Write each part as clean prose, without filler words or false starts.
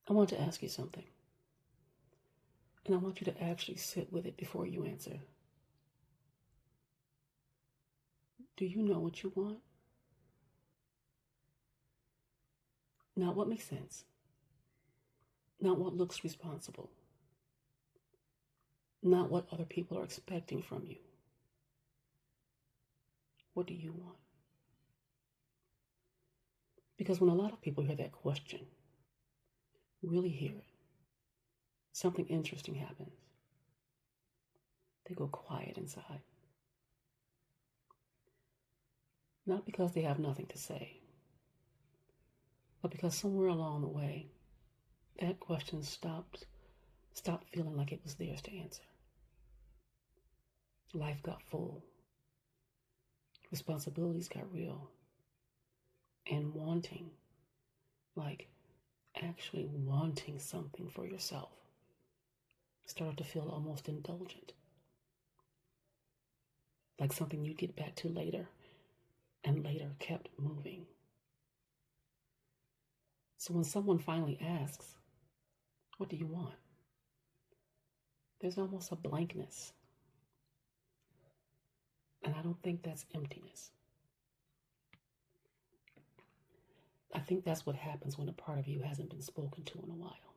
I want to ask you something, and I want you to actually sit with it before you answer. Do you know what you want? Not what makes sense, not what looks responsible, not what other people are expecting from you. What do you want? Because when a lot of people hear that question, really hear it, something interesting happens. They go quiet inside. Not because they have nothing to say, but because somewhere along the way, that question stopped feeling like it was theirs to answer. Life got full. Responsibilities got real. And wanting, like actually wanting something for yourself, started to feel almost indulgent. Like something you'd get back to later, and later kept moving. So when someone finally asks, what do you want? There's almost a blankness. And I don't think that's emptiness. I think that's what happens when a part of you hasn't been spoken to in a while.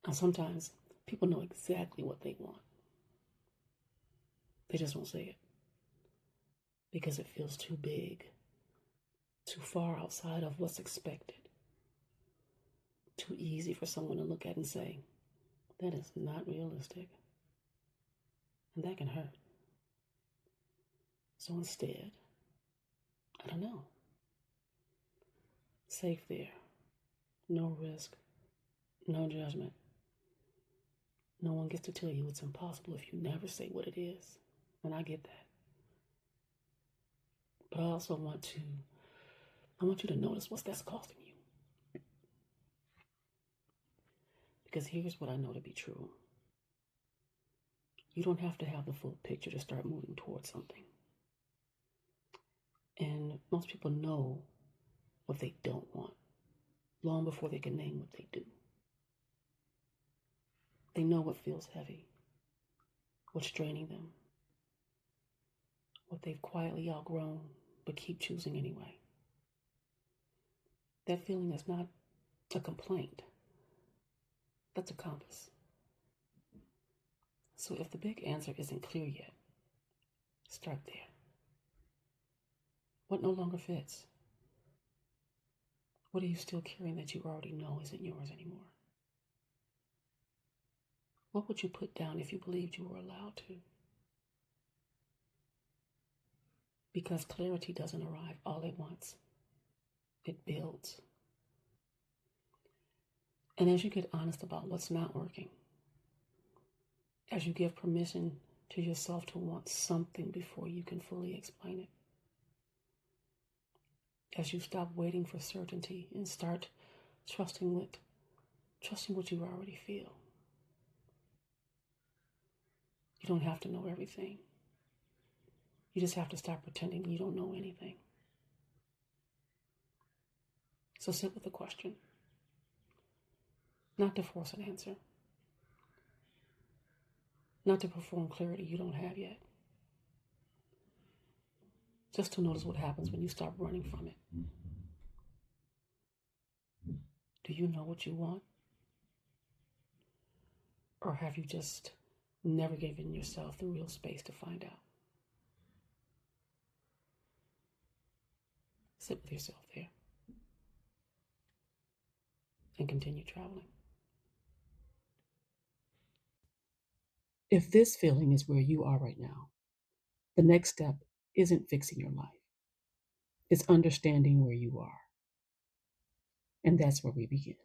Now, sometimes people know exactly what they want. They just won't say it because it feels too big, too far outside of what's expected, too easy for someone to look at and say, that is not realistic. And that can hurt. So instead, I don't know. Safe there. No risk. No judgment. No one gets to tell you it's impossible if you never say what it is. And I get that. But I also want you to notice what that's costing you. Because here's what I know to be true. You don't have to have the full picture to start moving towards something. And most people know what they don't want long before they can name what they do. They know what feels heavy, what's draining them, what they've quietly outgrown but keep choosing anyway. That feeling is not a complaint. That's a compass. So if the big answer isn't clear yet, start there. What no longer fits? What are you still carrying that you already know isn't yours anymore? What would you put down if you believed you were allowed to? Because clarity doesn't arrive all at once. It builds. And as you get honest about what's not working, as you give permission to yourself to want something before you can fully explain it, as you stop waiting for certainty and start trusting what you already feel. You don't have to know everything. You just have to stop pretending you don't know anything. So sit with the question, not to force an answer, not to perform clarity you don't have yet, just to notice what happens when you stop running from it. Do you know what you want? Or have you just never given yourself the real space to find out? Sit with yourself there and continue traveling. If this feeling is where you are right now, the next step isn't fixing your life, it's understanding where you are. And that's where we begin.